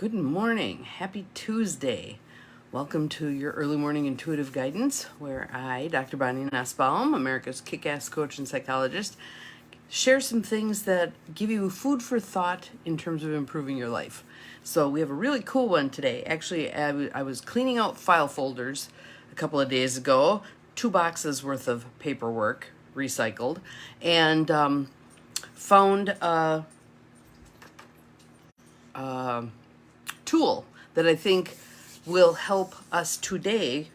Good morning. Happy Tuesday. Welcome to your early morning intuitive guidance, where I, Dr. Bonnie Nussbaum, America's kick-ass coach and psychologist, share some things that give you food for thought in terms of improving your life. So we have a really cool one today. Actually, I was cleaning out file folders a couple of days ago, 2 boxes worth of paperwork recycled, and found a tool that I think will help us today,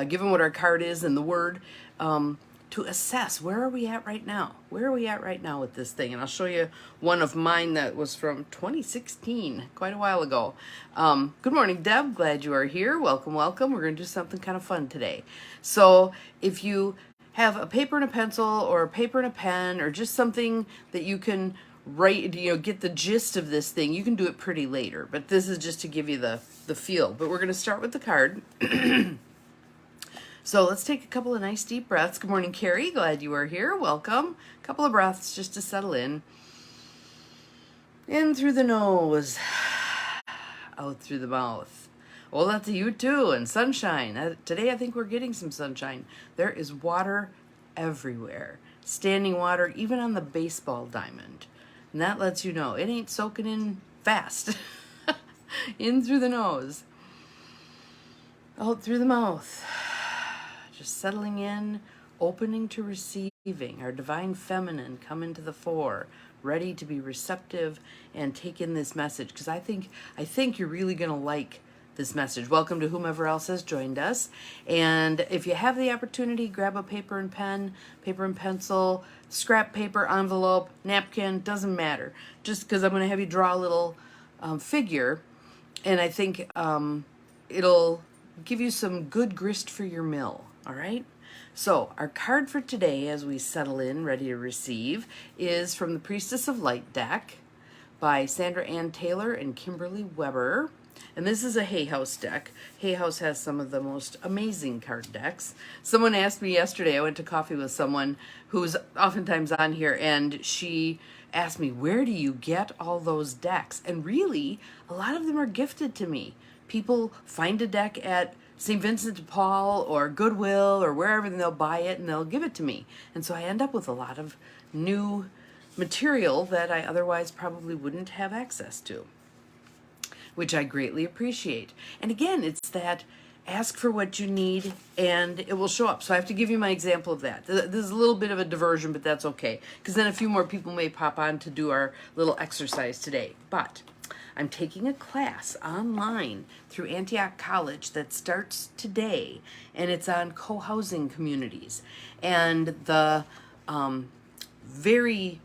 given what our card is and the word, to assess where are we at right now? Where are we at right now with this thing? And I'll show you one of mine that was from 2016, quite a while ago. Good morning, Deb. Glad you are here. Welcome, welcome. We're going to do something kind of fun today. So if you have a paper and a pencil or a paper and a pen or just something that you can write, get the gist of this thing, you can do it pretty later, but this is just to give you the feel. But we're going to start with the card. So let's take a couple of nice deep breaths. Good morning, Carrie. Glad you are here. Welcome. A couple of breaths just to settle in. In through the nose, out through the mouth. Well, that's you too, and sunshine. Today I think we're getting some sunshine. There is water everywhere. Standing water, even on the baseball diamond. And that lets you know it ain't soaking in fast. In through the nose, out through the mouth. Just settling in, opening to receiving. Our divine feminine come into the fore, ready to be receptive and take in this message. Because I think you're really going to like this message. Welcome to whomever else has joined us. And if you have the opportunity, grab a paper and pen, paper and pencil, scrap paper, envelope, napkin, doesn't matter. Just because I'm going to have you draw a little figure, and I think it'll give you some good grist for your mill, all right? So our card for today, as we settle in, ready to receive, is from the Priestess of Light deck by Sandra Ann Taylor and Kimberly Weber. And this is a Hay House deck. Hay House has some of the most amazing card decks. Someone asked me yesterday, I went to coffee with someone who's oftentimes on here, and she asked me, where do you get all those decks? And really, a lot of them are gifted to me. People find a deck at St. Vincent de Paul or Goodwill or wherever, and they'll buy it and they'll give it to me. And so I end up with a lot of new material that I otherwise probably wouldn't have access to, which I greatly appreciate. And again, it's that ask for what you need and it will show up. So I have to give you my example of that. This is a little bit of a diversion, but that's okay, because then a few more people may pop on to do our little exercise today. But I'm taking a class online through Antioch College that starts today, and it's on co-housing communities. And the very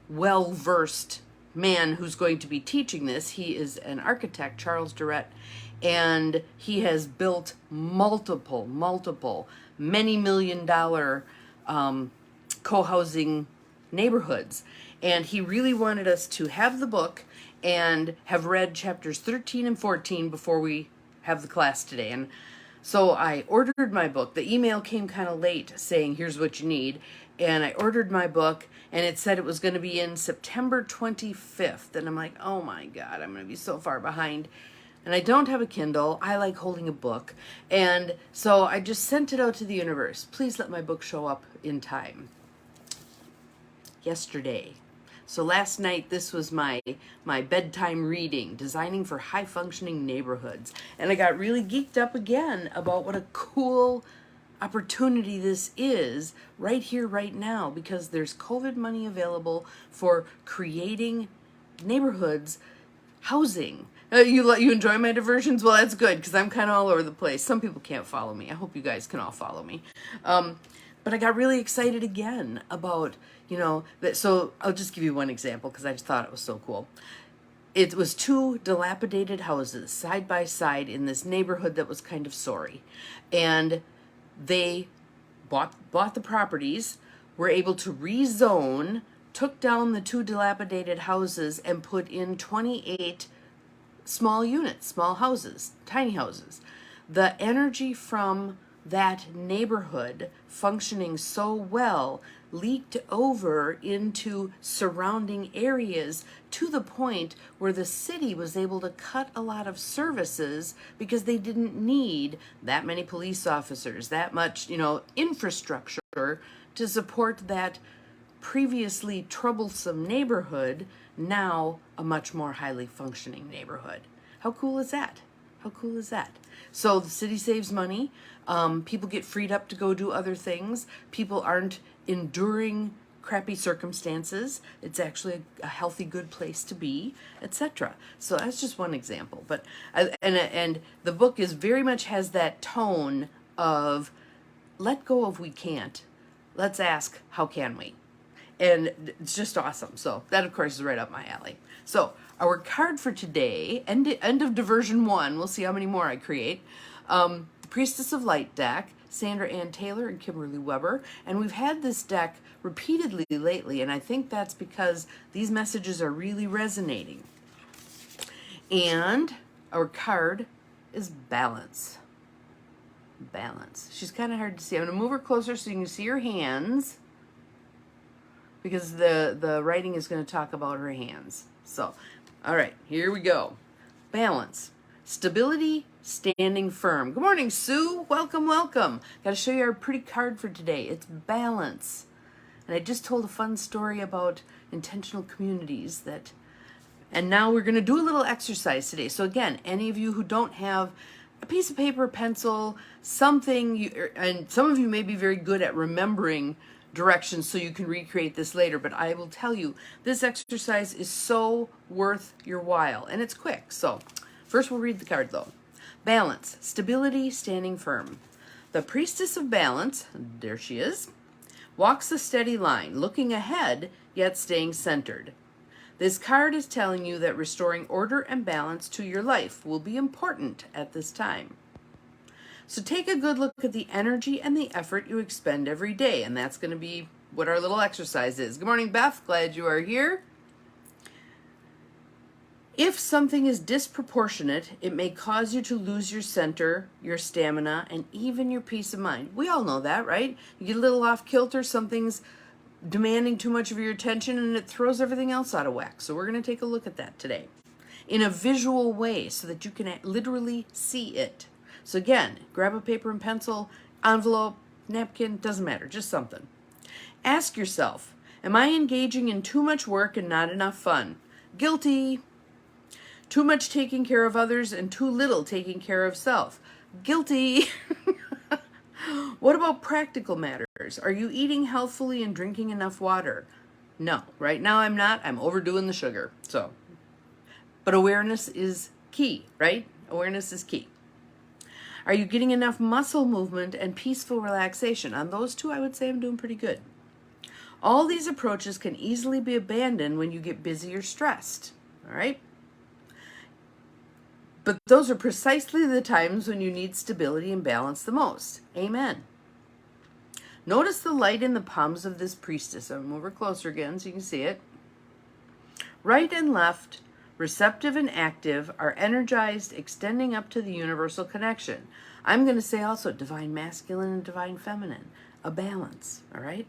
well-versed man who's going to be teaching this, he is an architect, Charles Durrett, and he has built multiple many $million co-housing neighborhoods. And he really wanted us to have the book and have read chapters 13 and 14 before we have the class today. And so I ordered my book. The email came kind of late saying, here's what you need. And I ordered my book, and it said it was going to be in September 25th. And I'm like, oh my God, I'm going to be so far behind. And I don't have a Kindle. I like holding a book. And so I just sent it out to the universe. Please let my book show up in time. Yesterday. So last night, this was my bedtime reading, Designing for High-Functioning Neighborhoods. And I got really geeked up again about what a cool opportunity this is right here, right now, because there's COVID money available for creating neighborhoods, housing. You enjoy my diversions? Well, that's good, because I'm kind of all over the place. Some people can't follow me. I hope you guys can all follow me. But I got really excited again about, so I'll just give you one example because I just thought it was so cool. It was 2 dilapidated houses side by side in this neighborhood that was kind of sorry. And they bought the properties, were able to rezone, took down the 2 dilapidated houses and put in 28 small units, small houses, tiny houses. The energy from that neighborhood functioning so well leaked over into surrounding areas to the point where the city was able to cut a lot of services because they didn't need that many police officers, that much, infrastructure to support that previously troublesome neighborhood, now a much more highly functioning neighborhood. How cool is that? How cool is that? So the city saves money. People get freed up to go do other things. People aren't enduring crappy circumstances. It's actually a healthy, good place to be, etc. So that's just one example. But and the book is very much has that tone of let go of we can't. Let's ask how can we? And it's just awesome. So that, of course, is right up my alley. So our card for today, end of diversion 1, we'll see how many more I create. Priestess of Light deck, Sandra Ann Taylor and Kimberly Weber. And we've had this deck repeatedly lately, and I think that's because these messages are really resonating. And our card is Balance. Balance. She's kind of hard to see. I'm going to move her closer so you can see her hands, because the writing is going to talk about her hands. So, all right, here we go. Balance. Stability, standing firm. Good morning, Sue. Welcome, welcome. Got to show you our pretty card for today. It's balance. And I just told a fun story about intentional communities and now we're going to do a little exercise today. So again, any of you who don't have a piece of paper, pencil, something, and some of you may be very good at remembering directions so you can recreate this later, but I will tell you, this exercise is so worth your while, and it's quick. So first we'll read the card though. Balance, stability, standing firm. The Priestess of Balance, there she is, walks a steady line, looking ahead, yet staying centered. This card is telling you that restoring order and balance to your life will be important at this time. So take a good look at the energy and the effort you expend every day, and that's going to be what our little exercise is. Good morning, Beth. Glad you are here. If something is disproportionate, it may cause you to lose your center, your stamina, and even your peace of mind. We all know that, right? You get a little off kilter, something's demanding too much of your attention, and it throws everything else out of whack. So we're going to take a look at that today in a visual way so that you can literally see it. So again, grab a paper and pencil, envelope, napkin, doesn't matter, just something. Ask yourself, am I engaging in too much work and not enough fun? Guilty. Too much taking care of others and too little taking care of self? Guilty. What about practical matters? Are you eating healthfully and drinking enough water? No, right now I'm not. I'm overdoing the sugar. So, but awareness is key, right? Awareness is key. Are you getting enough muscle movement and peaceful relaxation? On those two, I would say I'm doing pretty good. All these approaches can easily be abandoned when you get busy or stressed, all right? But those are precisely the times when you need stability and balance the most. Amen. Notice the light in the palms of this priestess. I'm going to move her closer again so you can see it. Right and left, receptive and active, are energized, extending up to the universal connection. I'm going to say also divine masculine and divine feminine, a balance, all right?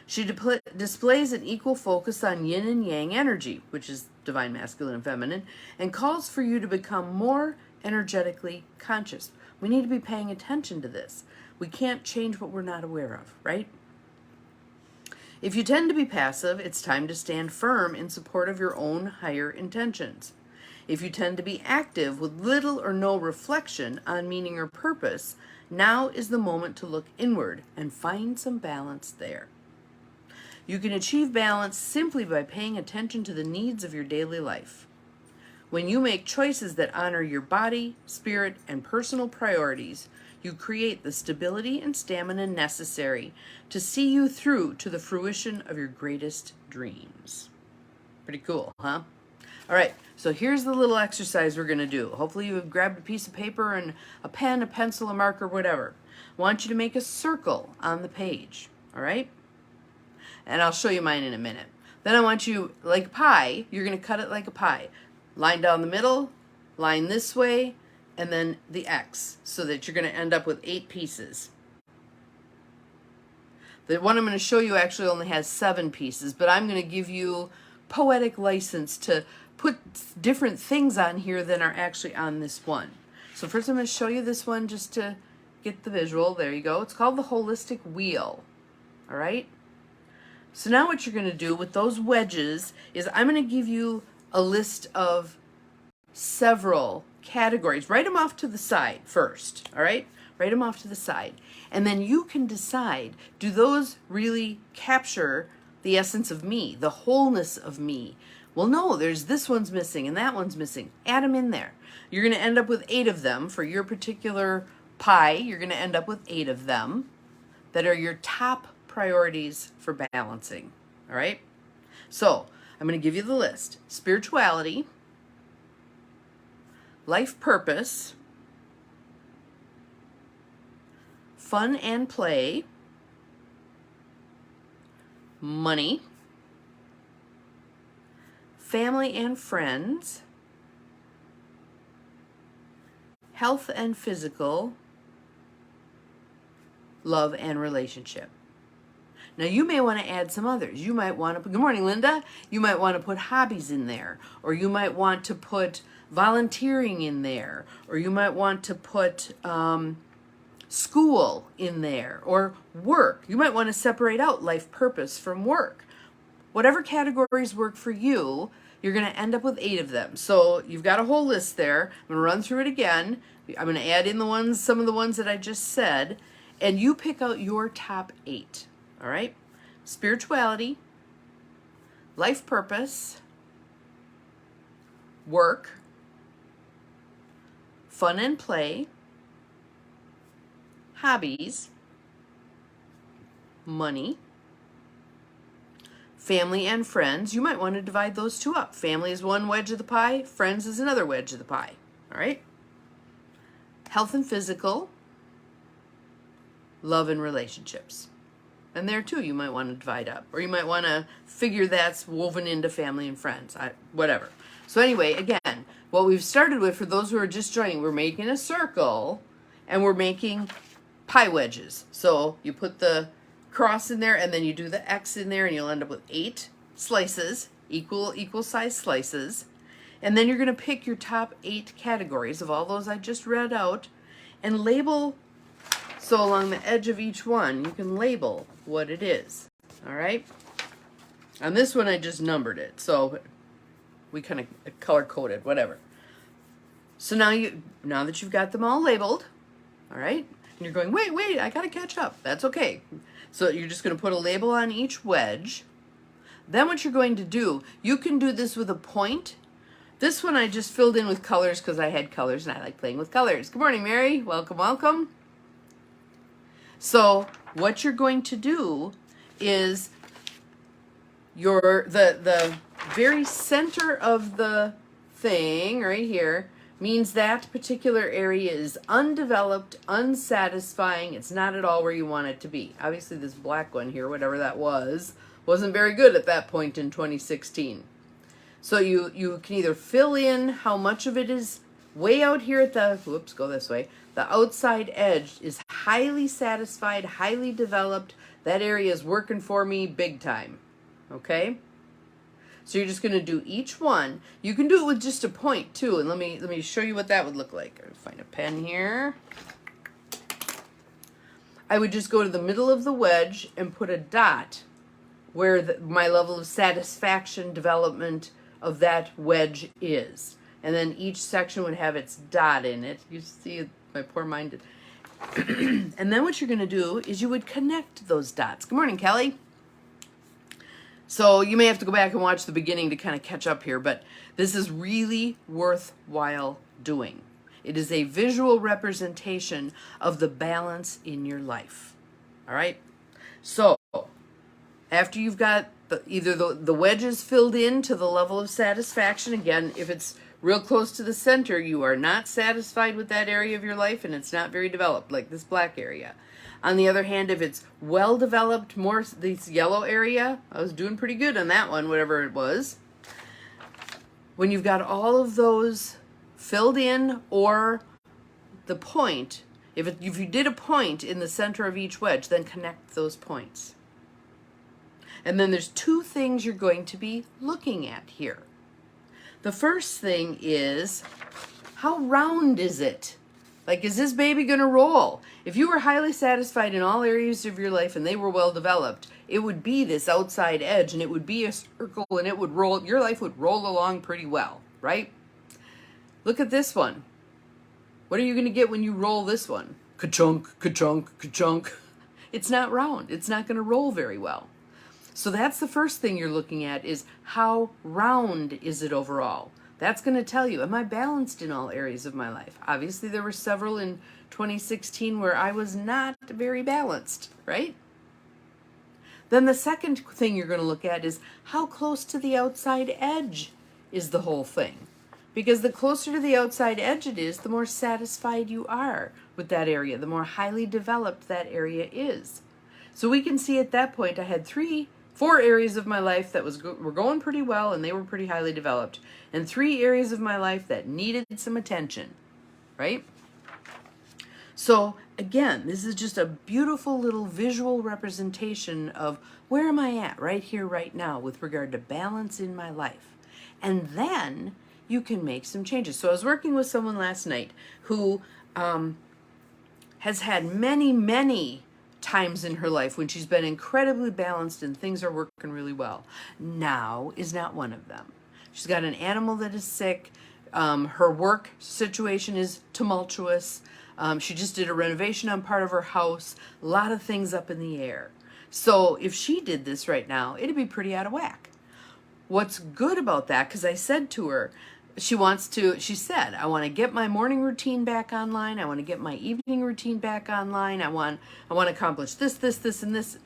She displays an equal focus on yin and yang energy, which is divine masculine and feminine, and calls for you to become more energetically conscious. We need to be paying attention to this. We can't change what we're not aware of, right? If you tend to be passive, it's time to stand firm in support of your own higher intentions. If you tend to be active with little or no reflection on meaning or purpose, now is the moment to look inward and find some balance there. You can achieve balance simply by paying attention to the needs of your daily life. When you make choices that honor your body, spirit, and personal priorities, you create the stability and stamina necessary to see you through to the fruition of your greatest dreams. Pretty cool, huh? All right, so here's the little exercise we're going to do. Hopefully you've grabbed a piece of paper and a pen, a pencil, a marker, whatever. I want you to make a circle on the page, all right? And I'll show you mine in a minute. Then I want you, like pie, you're going to cut it like a pie. Line down the middle, line this way, and then the X, so that you're going to end up with 8 pieces. The one I'm going to show you actually only has 7 pieces, but I'm going to give you poetic license to put different things on here than are actually on this one. So first I'm going to show you this one just to get the visual. There you go. It's called the Holistic Wheel. All right? So now what you're going to do with those wedges is I'm going to give you a list of several categories. Write them off to the side first, all right? Write them off to the side. And then you can decide, do those really capture the essence of me, the wholeness of me? Well, no, there's this one's missing and that one's missing. Add them in there. You're going to end up with 8 of them for your particular pie. You're going to end up with 8 of them that are your top priorities for balancing, all right? So I'm going to give you the list. Spirituality, life purpose, fun and play, money, family and friends, health and physical, love and relationship. Now you may want to add some others. You might want to put, good morning, Linda. You might want to put hobbies in there, or you might want to put volunteering in there, or you might want to put school in there, or work. You might want to separate out life purpose from work. Whatever categories work for you, you're going to end up with 8 of them. So you've got a whole list there. I'm going to run through it again. I'm going to add in the ones, some of the ones that I just said, and you pick out your top 8. All right? Spirituality, life purpose, work, fun and play, hobbies, money, family and friends. You might want to divide those 2 up. Family is one wedge of the pie, friends is another wedge of the pie. All right? Health and physical, love and relationships. And there too, you might want to divide up, or you might want to figure that's woven into family and friends, whatever. So anyway, again, what we've started with, for those who are just joining, we're making a circle and we're making pie wedges. So you put the cross in there and then you do the X in there and you'll end up with 8 slices, equal size slices. And then you're going to pick your top 8 categories of all those I just read out and label. So along the edge of each one, you can label what it is. All right? On this one, I just numbered it. So we kind of color-coded, whatever. So now that you've got them all labeled, all right? And you're going, wait, I got to catch up. That's okay. So you're just going to put a label on each wedge. Then what you're going to do, you can do this with a point. This one I just filled in with colors because I had colors and I like playing with colors. Good morning, Mary. Welcome, welcome. So what you're going to do is the very center of the thing right here means that particular area is undeveloped, unsatisfying. It's not at all where you want it to be. Obviously this black one here, whatever that was, wasn't very good at that point in 2016. So you can either fill in how much of it is way out here at the, whoops, go this way. The outside edge is highly satisfied, highly developed. That area is working for me big time. Okay? So you're just going to do each one. You can do it with just a point too. And let me show you what that would look like. I'll find a pen here. I would just go to the middle of the wedge and put a dot where my level of satisfaction development of that wedge is. And then each section would have its dot in it. You see my poor mind. And then what you're going to do is you would connect those dots. Good morning, Kelly. So you may have to go back and watch the beginning to kind of catch up here, but this is really worthwhile doing. It is a visual representation of the balance in your life. All right? So after you've got either the wedges filled in to the level of satisfaction, again, if it's real close to the center, you are not satisfied with that area of your life and it's not very developed, like this black area. On the other hand, if it's well developed, more this yellow area, I was doing pretty good on that one, whatever it was. When you've got all of those filled in, or the point, if you did a point in the center of each wedge, then connect those points. And then there's two things you're going to be looking at here. The first thing is, how round is it? Like, is this baby going to roll? If you were highly satisfied in all areas of your life and they were well developed, it would be this outside edge and it would be a circle and it would roll. Your life would roll along pretty well, right? Look at this one. What are you going to get when you roll this one? Ka-chunk, ka-chunk, ka-chunk. It's not round. It's not going to roll very well. So that's the first thing you're looking at, is how round is it overall? That's going to tell you, am I balanced in all areas of my life? Obviously, there were several in 2016 where I was not very balanced, right? Then the second thing you're going to look at is how close to the outside edge is the whole thing. Because the closer to the outside edge it is, the more satisfied you are with that area, the more highly developed that area is. So we can see at that point I had 4 areas of my life that were going pretty well and they were pretty highly developed, and 3 areas of my life that needed some attention, right? So again, this is just a beautiful little visual representation of where am I at right here, right now, with regard to balance in my life. And then you can make some changes. So I was working with someone last night who has had many times in her life when she's been incredibly balanced and things are working really well. Now is not one of them. She's got an animal that is sick. Her work situation is tumultuous. She just did a renovation on part of her house. A lot of things up in the air. So if she did this right now, it'd be pretty out of whack. What's good about that, because I said to her, she said, I want to get my morning routine back online. I want to get my evening routine back online. I want to accomplish this, and this.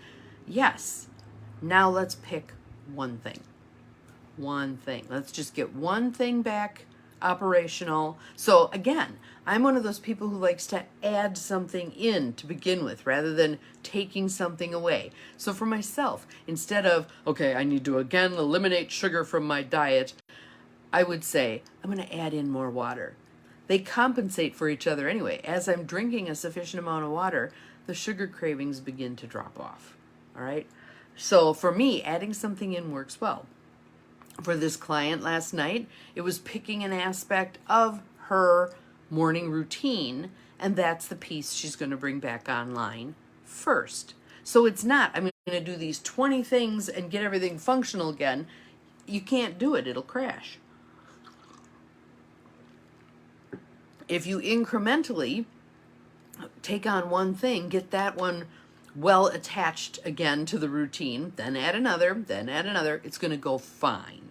Yes. Now let's pick one thing. One thing. Let's just get one thing back operational. So again, I'm one of those people who likes to add something in to begin with rather than taking something away. So for myself, instead of, okay, I need to again eliminate sugar from my diet, I would say, I'm going to add in more water. They compensate for each other anyway. As I'm drinking a sufficient amount of water, the sugar cravings begin to drop off. All right? So for me, adding something in works well. For this client last night, it was picking an aspect of her morning routine, and that's the piece she's going to bring back online first. So it's not, I'm going to do these 20 things and get everything functional again. You can't do it. It'll crash. If you incrementally take on one thing, get that one well attached again to the routine, then add another, it's going to go fine.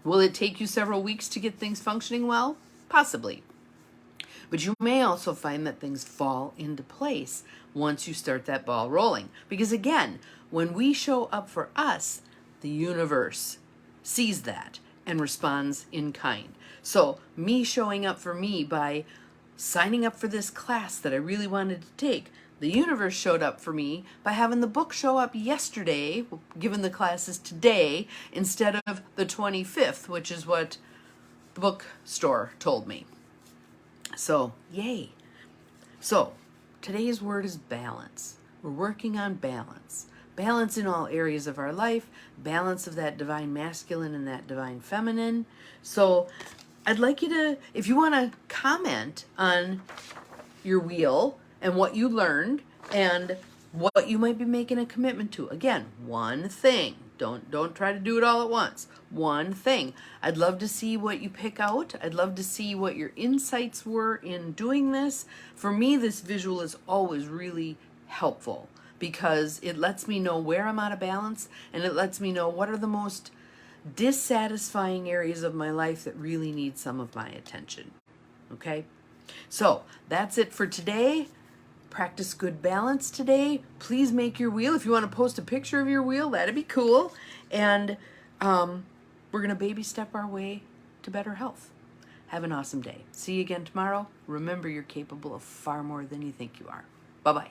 Will it take you several weeks to get things functioning well? Possibly. But you may also find that things fall into place once you start that ball rolling. Because again, when we show up for us, the universe sees that and responds in kind. So me showing up for me by signing up for this class that I really wanted to take, the universe showed up for me by having the book show up yesterday, given the class is today, instead of the 25th, which is what the bookstore told me. So, yay. So, today's word is balance. We're working on balance. Balance in all areas of our life, balance of that divine masculine and that divine feminine. So, I'd like you to, if you want to comment on your wheel and what you learned and what you might be making a commitment to. Again, one thing. Don't try to do it all at once. One thing. I'd love to see what you pick out. I'd love to see what your insights were in doing this. For me, this visual is always really helpful because it lets me know where I'm out of balance, and it lets me know what are the most dissatisfying areas of my life that really need some of my attention. Okay? So that's it for today. Practice good balance today. Please make your wheel. If you want to post a picture of your wheel, that'd be cool. And we're going to baby step our way to better health. Have an awesome day. See you again tomorrow. Remember, you're capable of far more than you think you are. Bye-bye.